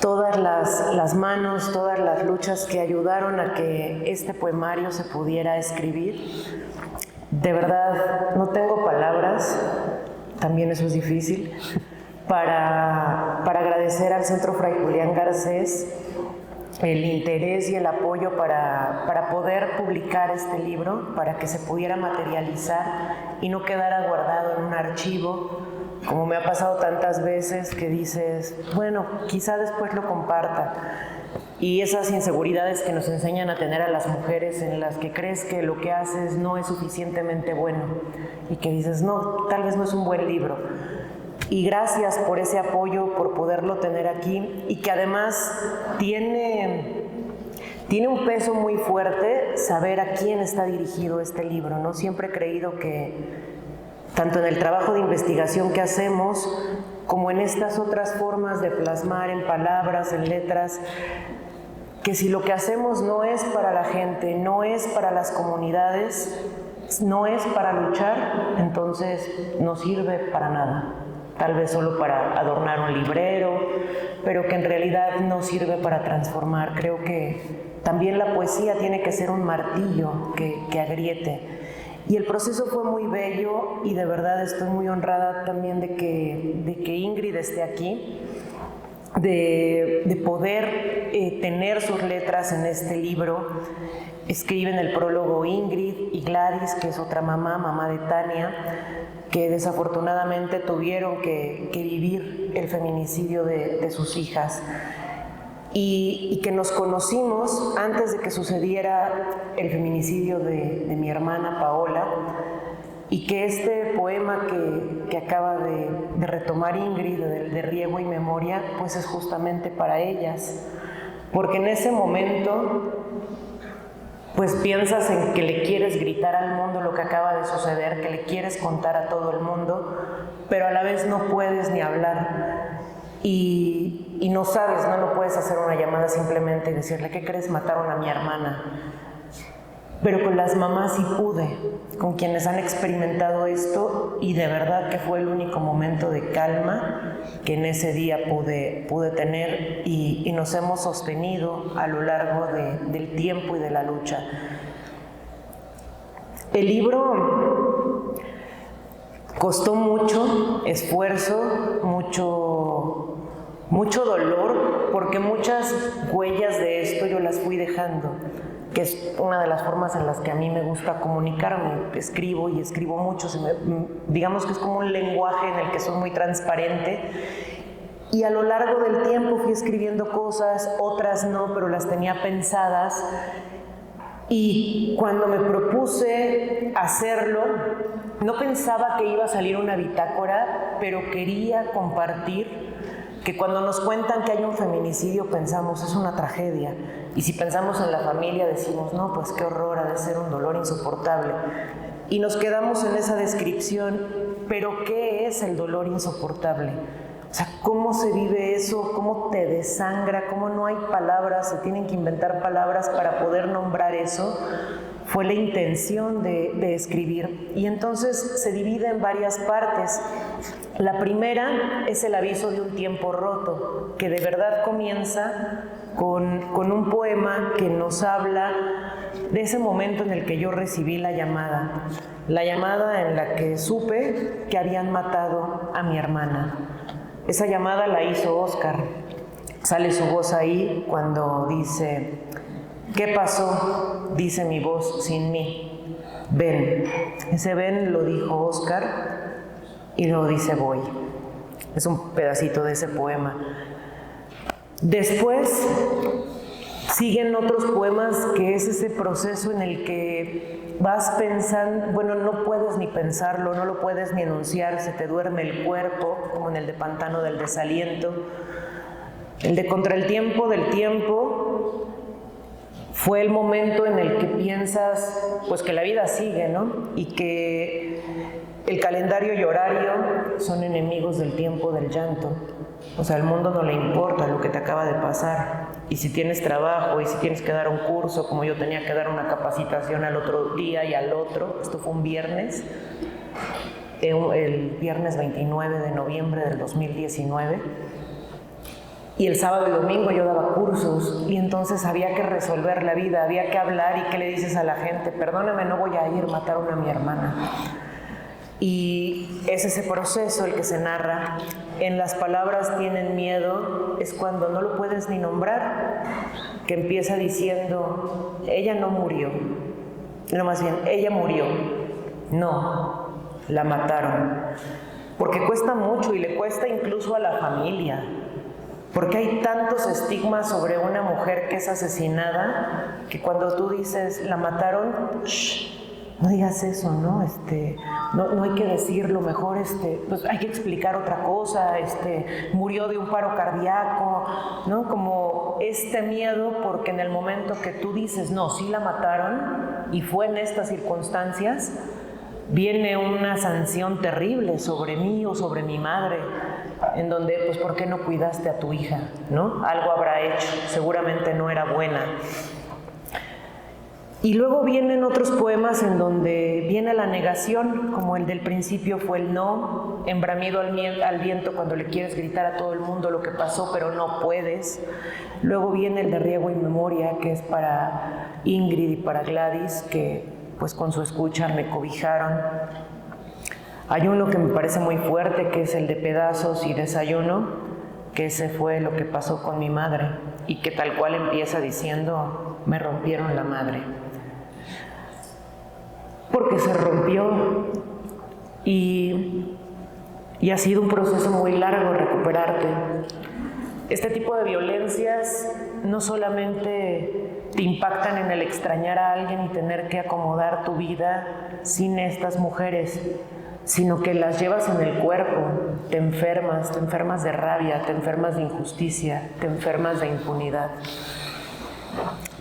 todas las manos, todas las luchas que ayudaron a que este poemario se pudiera escribir. De verdad, no tengo palabras, también eso es difícil, para agradecer al Centro Fray Julián Garcés el interés y el apoyo para poder publicar este libro, para que se pudiera materializar y no quedara guardado en un archivo, como me ha pasado tantas veces que dices, bueno, quizá después lo comparta. Y esas inseguridades que nos enseñan a tener a las mujeres, en las que crees que lo que haces no es suficientemente bueno y que dices, no, tal vez no es un buen libro. Y gracias por ese apoyo, por poderlo tener aquí y que además tiene un peso muy fuerte saber a quién está dirigido este libro, ¿no? Siempre he creído que tanto en el trabajo de investigación que hacemos como en estas otras formas de plasmar en palabras, en letras, que si lo que hacemos no es para la gente, no es para las comunidades, no es para luchar, entonces no sirve para nada. Tal vez solo para adornar un librero, pero que en realidad no sirve para transformar. Creo que también la poesía tiene que ser un martillo que agriete. Y el proceso fue muy bello y de verdad estoy muy honrada también de que Ingrid esté aquí, de poder tener sus letras en este libro. Escriben el prólogo Ingrid y Gladys, que es otra mamá de Tania, que desafortunadamente tuvieron que vivir el feminicidio de sus hijas y que nos conocimos antes de que sucediera el feminicidio de mi hermana Paola, y que este poema que acaba de retomar Ingrid, de Riego y Memoria, pues es justamente para ellas, porque en ese momento pues piensas en que le quieres gritar al mundo lo que acaba de suceder, que le quieres contar a todo el mundo, pero a la vez no puedes ni hablar y no sabes, no puedes hacer una llamada simplemente y decirle, ¿qué crees? Mataron a mi hermana. pero con las mamás sí pude, con quienes han experimentado esto, y de verdad que fue el único momento de calma que en ese día pude tener, y nos hemos sostenido a lo largo del tiempo y de la lucha. El libro costó mucho esfuerzo, mucho dolor, porque muchas huellas de esto yo las fui dejando, que es una de las formas en las que a mí me gusta comunicarme. Escribo y escribo mucho, digamos que es como un lenguaje en el que soy muy transparente, y a lo largo del tiempo fui escribiendo cosas, otras no, pero las tenía pensadas, y cuando me propuse hacerlo, no pensaba que iba a salir una bitácora, pero quería compartir que cuando nos cuentan que hay un feminicidio pensamos, es una tragedia. Y si pensamos en la familia decimos, no, pues qué horror, ha de ser un dolor insoportable. Y nos quedamos en esa descripción, pero ¿qué es el dolor insoportable? O sea, ¿cómo se vive eso? ¿Cómo te desangra? ¿Cómo no hay palabras? Se tienen que inventar palabras para poder nombrar eso. Fue la intención de escribir. Y entonces se divide en varias partes. La primera es el aviso de un tiempo roto, que de verdad comienza con un poema que nos habla de ese momento en el que yo recibí la llamada en la que supe que habían matado a mi hermana. Esa llamada la hizo Óscar. Sale su voz ahí cuando dice: ¿qué pasó? Dice mi voz sin mí. Ven. Ese ven lo dijo Óscar y luego dice voy. Es un pedacito de ese poema. Después siguen otros poemas, que es ese proceso en el que vas pensando, bueno, no puedes ni pensarlo, no lo puedes ni enunciar, se te duerme el cuerpo, como en el de Pantano del Desaliento. El de Contra el tiempo del tiempo fue el momento en el que piensas pues que la vida sigue, ¿no? Y que el calendario y horario son enemigos del tiempo del llanto. O sea, al mundo no le importa lo que te acaba de pasar. Y si tienes trabajo, y si tienes que dar un curso, como yo tenía que dar una capacitación al otro día y al otro, esto fue un viernes, el viernes 29 de noviembre del 2019, y el sábado y domingo yo daba cursos, y entonces había que resolver la vida, había que hablar. ¿Y qué le dices a la gente? Perdóname, no voy a ir, mataron a mi hermana. Y es ese proceso el que se narra. En Las palabras tienen miedo es cuando no lo puedes ni nombrar, que empieza diciendo: ella no murió, no, más bien, ella murió, no, la mataron. Porque cuesta mucho, y le cuesta incluso a la familia, porque hay tantos estigmas sobre una mujer que es asesinada, que cuando tú dices la mataron, shh, no digas eso, ¿no? No hay que decirlo, mejor pues hay que explicar otra cosa, murió de un paro cardíaco, ¿no? Como este miedo, porque en el momento que tú dices, no, sí la mataron y fue en estas circunstancias, viene una sanción terrible sobre mí o sobre mi madre, en donde, pues, ¿por qué no cuidaste a tu hija? ¿No? Algo habrá hecho, seguramente no era buena. Y luego vienen otros poemas en donde viene la negación, como el del principio fue el no, en Bramido al viento, cuando le quieres gritar a todo el mundo lo que pasó, pero no puedes. Luego viene el de Riego y Memoria, que es para Ingrid y para Gladys, que pues con su escucha me cobijaron. Hay uno que me parece muy fuerte, que es el de Pedazos y Desayuno, que ese fue lo que pasó con mi madre, y que tal cual empieza diciendo: me rompieron la madre. Porque se rompió, y ha sido un proceso muy largo recuperarte. Este tipo de violencias no solamente te impactan en el extrañar a alguien y tener que acomodar tu vida sin estas mujeres, sino que las llevas en el cuerpo, te enfermas de rabia, te enfermas de injusticia, te enfermas de impunidad.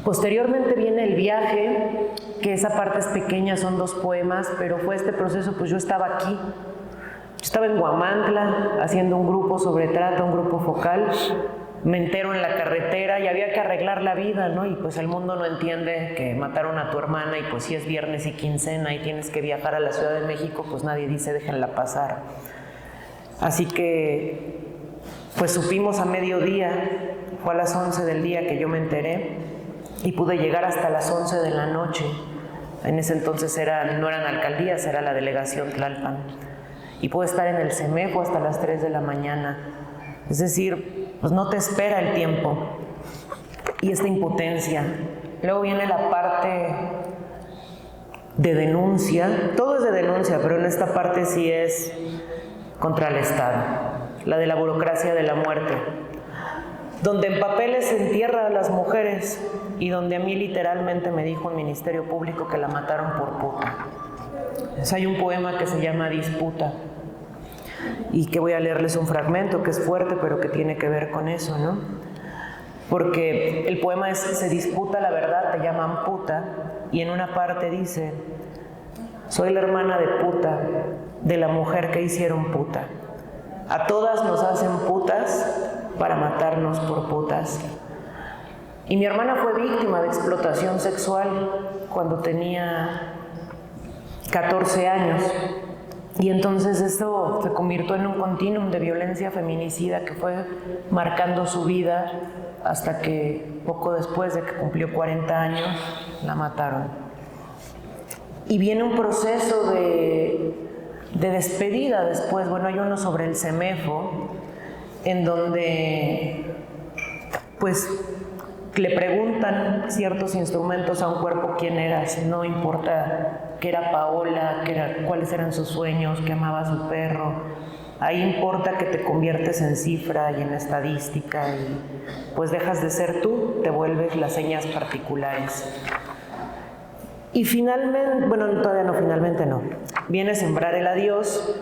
Posteriormente viene El viaje, que esa parte es pequeña, son 2 poemas, pero fue este proceso, pues yo estaba aquí. Yo estaba en Huamantla haciendo un grupo sobre trata, un grupo focal, me entero en la carretera y había que arreglar la vida, ¿no? Y pues el mundo no entiende que mataron a tu hermana y pues si es viernes y quincena y tienes que viajar a la Ciudad de México, pues nadie dice déjenla pasar. Así que pues supimos a mediodía, fue a las 11 del día que yo me enteré y pude llegar hasta las 11 de la noche. En ese entonces no eran alcaldías, era la delegación Tlalpan. Y pude estar en el CEMEFO hasta las 3 de la mañana. Es decir, pues no te espera el tiempo y esta impotencia. Luego viene la parte de denuncia, todo es de denuncia, pero en esta parte sí es contra el Estado, la de la burocracia de la muerte, donde en papeles se entierra a las mujeres y donde a mí literalmente me dijo el Ministerio Público que la mataron por puta. Hay un poema que se llama Disputa y que voy a leerles un fragmento que es fuerte pero que tiene que ver con eso, ¿no? Porque el poema es: se disputa la verdad, te llaman puta, y en una parte dice: soy la hermana de puta, de la mujer que hicieron puta. A todas nos hacen putas para matarnos por putas. Y mi hermana fue víctima de explotación sexual cuando tenía 14 años. Y entonces esto se convirtió en un continuum de violencia feminicida que fue marcando su vida hasta que poco después de que cumplió 40 años la mataron. Y viene un proceso de despedida después. Bueno, hay uno sobre el CEMEFO en donde pues le preguntan ciertos instrumentos a un cuerpo quién eras, no importa que era Paola, cuáles eran sus sueños, que amaba a su perro. Ahí importa que te conviertes en cifra y en estadística y pues dejas de ser tú, te vuelves las señas particulares. Y finalmente, bueno, todavía no, finalmente no, viene Sembrar el Adiós,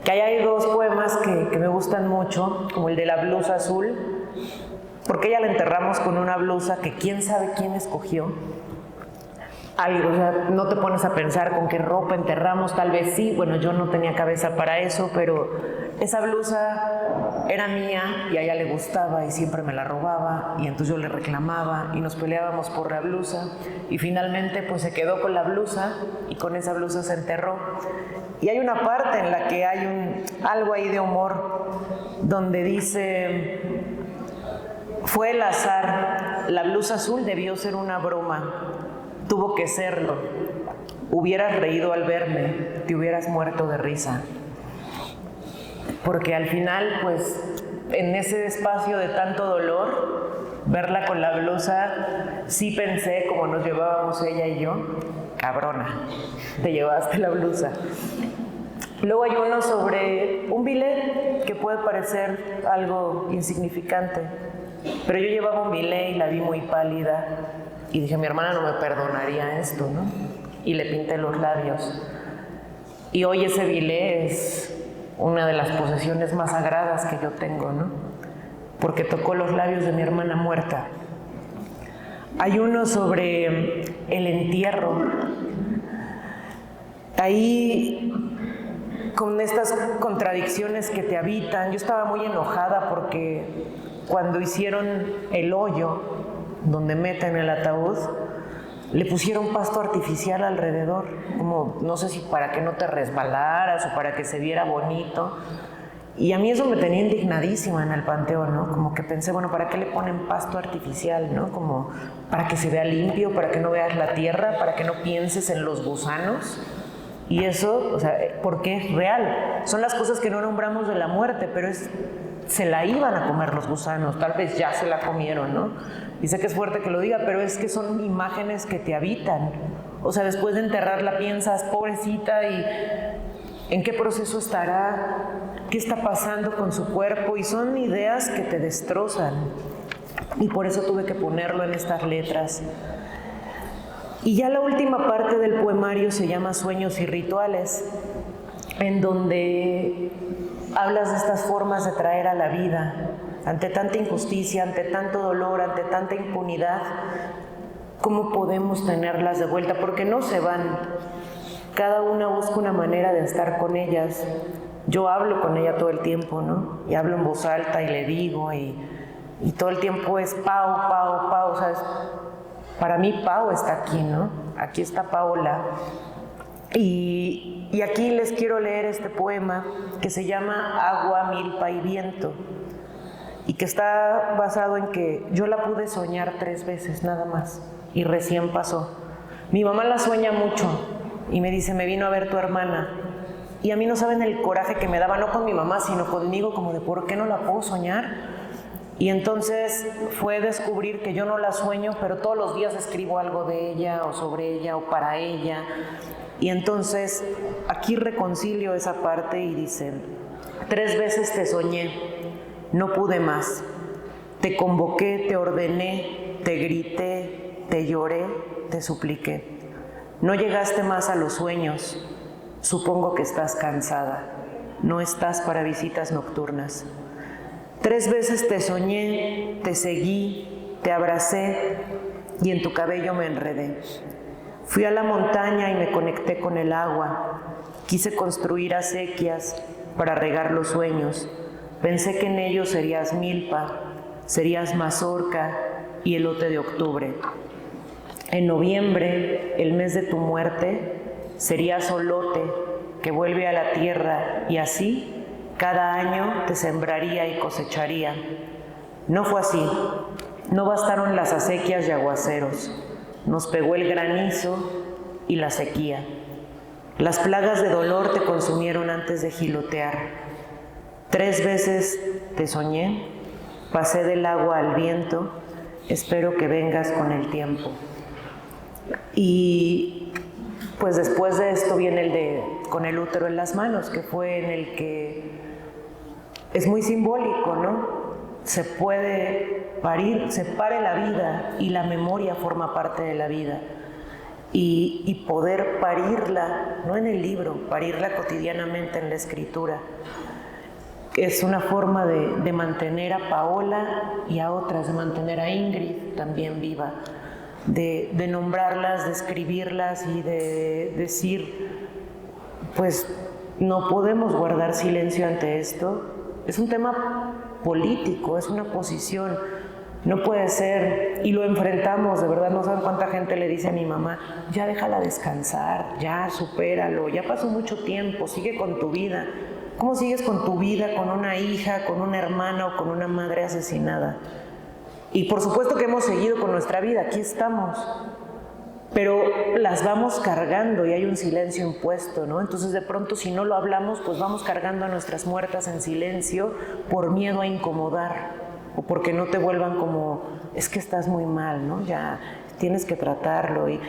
que ahí hay dos poemas que me gustan mucho, como el de la blusa azul, porque ella la enterramos con una blusa que quién sabe quién escogió. Algo, o sea, no te pones a pensar con qué ropa enterramos, tal vez sí, bueno, yo no tenía cabeza para eso, pero esa blusa era mía y a ella le gustaba y siempre me la robaba y entonces yo le reclamaba y nos peleábamos por la blusa y finalmente pues se quedó con la blusa y con esa blusa se enterró. Y hay una parte en la que hay algo ahí de humor donde dice: fue el azar, la blusa azul debió ser una broma, tuvo que serlo, hubieras reído al verme, te hubieras muerto de risa. Porque al final, pues, en ese espacio de tanto dolor, verla con la blusa, sí pensé, como nos llevábamos ella y yo, cabrona, te llevaste la blusa. Luego hay uno sobre un bilé que puede parecer algo insignificante, pero yo llevaba un bilé y la vi muy pálida y dije, mi hermana no me perdonaría esto, ¿no? Y le pinté los labios. Y hoy ese bilé es una de las posesiones más sagradas que yo tengo, ¿no? Porque tocó los labios de mi hermana muerta. Hay uno sobre el entierro. Ahí, con estas contradicciones que te habitan, yo estaba muy enojada porque cuando hicieron el hoyo donde meten el ataúd, le pusieron pasto artificial alrededor, como no sé si para que no te resbalaras o para que se viera bonito. Y a mí eso me tenía indignadísima en el panteón, ¿no? Como que pensé, bueno, ¿para qué le ponen pasto artificial, no? Como para que se vea limpio, para que no veas la tierra, para que no pienses en los gusanos. Y eso, o sea, porque es real. Son las cosas que no nombramos de la muerte, pero se la iban a comer los gusanos, tal vez ya se la comieron, ¿no? Y sé que es fuerte que lo diga, pero es que son imágenes que te habitan. O sea, después de enterrarla piensas, pobrecita, y ¿en qué proceso estará? ¿Qué está pasando con su cuerpo? Y son ideas que te destrozan. Y por eso tuve que ponerlo en estas letras. Y ya la última parte del poemario se llama Sueños y Rituales, en donde hablas de estas formas de traer a la vida, ante tanta injusticia, ante tanto dolor, ante tanta impunidad, ¿cómo podemos tenerlas de vuelta? Porque no se van. Cada una busca una manera de estar con ellas. Yo hablo con ella todo el tiempo, ¿no? Y hablo en voz alta y le digo, y Y todo el tiempo es Pau, Pau, Pau, ¿sabes? Para mí Pau está aquí, ¿no? Aquí está Paola. Y aquí les quiero leer este poema que se llama Agua, Milpa y Viento, y que está basado en que yo la pude soñar 3 veces nada más, y recién pasó. Mi mamá la sueña mucho y me dice, me vino a ver tu hermana. Y a mí no saben el coraje que me daba, no con mi mamá, sino conmigo, como de ¿por qué no la puedo soñar? Y entonces fue descubrir que yo no la sueño, pero todos los días escribo algo de ella, o sobre ella, o para ella. Y entonces aquí reconcilio esa parte y dice, 3 veces te soñé, no pude más. Te convoqué, te ordené, te grité, te lloré, te supliqué. No llegaste más a los sueños. Supongo que estás cansada. No estás para visitas nocturnas. 3 veces te soñé, te seguí, te abracé y en tu cabello me enredé. Fui a la montaña y me conecté con el agua. Quise construir acequias para regar los sueños. Pensé que en ellos serías milpa, serías mazorca y elote de octubre. En noviembre, el mes de tu muerte, serías olote que vuelve a la tierra y así cada año te sembraría y cosecharía. No fue así. No bastaron las acequias y aguaceros. Nos pegó el granizo y la sequía. Las plagas de dolor te consumieron antes de gilotear. 3 veces te soñé, pasé del agua al viento, espero que vengas con el tiempo. Y pues después de esto viene el de con el útero en las manos, que fue en el que es muy simbólico, ¿no? Se puede parir, se pare la vida y la memoria forma parte de la vida. Y poder parirla, no en el libro, parirla cotidianamente en la escritura. Es una forma de mantener a Paola y a otras, de mantener a Ingrid también viva, de nombrarlas, de escribirlas y de decir, pues no podemos guardar silencio ante esto. Es un tema político, es una posición, no puede ser, y lo enfrentamos, de verdad, no saben cuánta gente le dice a mi mamá, ya déjala descansar, ya supéralo, ya pasó mucho tiempo, sigue con tu vida. ¿Cómo sigues con tu vida, con una hija, con una hermana o con una madre asesinada? Y por supuesto que hemos seguido con nuestra vida, aquí estamos, pero las vamos cargando y hay un silencio impuesto, ¿no? Entonces de pronto si no lo hablamos, pues vamos cargando a nuestras muertas en silencio por miedo a incomodar o porque no te vuelvan como, es que estás muy mal, ¿no? Ya tienes que tratarlo y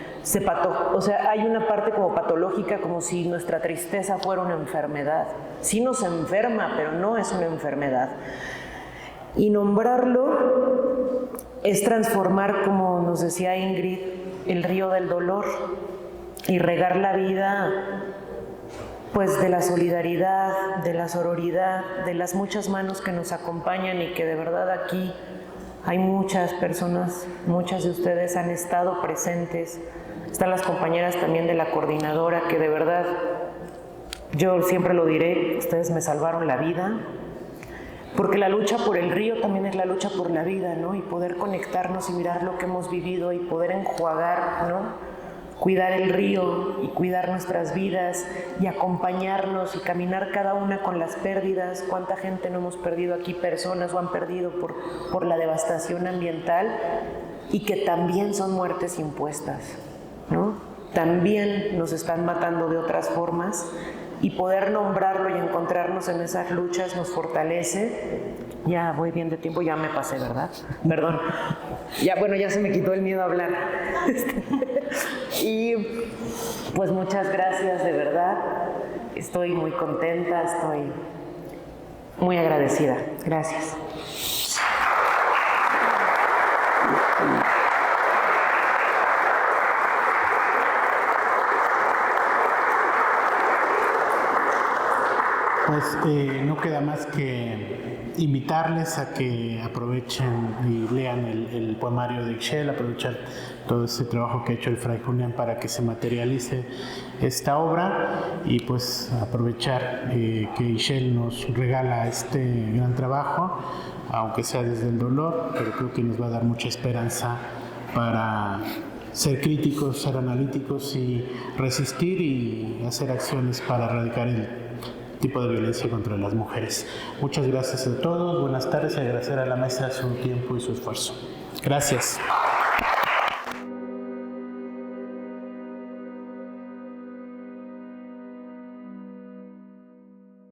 o sea, hay una parte como patológica, como si nuestra tristeza fuera una enfermedad. Sí nos enferma, pero no es una enfermedad. Y nombrarlo es transformar, como nos decía Ingrid, el río del dolor y regar la vida pues de la solidaridad, de la sororidad, de las muchas manos que nos acompañan y que de verdad aquí hay muchas personas, muchas de ustedes han estado presentes. Están las compañeras también de la coordinadora que de verdad, yo siempre lo diré, ustedes me salvaron la vida. Porque la lucha por el río también es la lucha por la vida, ¿no? Y poder conectarnos y mirar lo que hemos vivido y poder enjuagar, ¿no? Cuidar el río y cuidar nuestras vidas y acompañarnos y caminar cada una con las pérdidas. ¿Cuánta gente no hemos perdido aquí? Personas o han perdido por la devastación ambiental y que también son muertes impuestas, ¿no? También nos están matando de otras formas. Y poder nombrarlo y encontrarnos en esas luchas nos fortalece. Ya voy bien de tiempo, ya me pasé, ¿verdad? Perdón. Ya, bueno, ya se me quitó el miedo a hablar. Y pues muchas gracias, de verdad. Estoy muy contenta, estoy muy agradecida. Gracias. pues no queda más que invitarles a que aprovechen y lean el poemario de Ixchel, aprovechar todo ese trabajo que ha hecho el Fray Julián para que se materialice esta obra y pues aprovechar que Ixchel nos regala este gran trabajo, aunque sea desde el dolor, pero creo que nos va a dar mucha esperanza para ser críticos, ser analíticos y resistir y hacer acciones para erradicar el tipo de violencia contra las mujeres. Muchas gracias a todos, buenas tardes y agradecer a la maestra su tiempo y su esfuerzo. Gracias.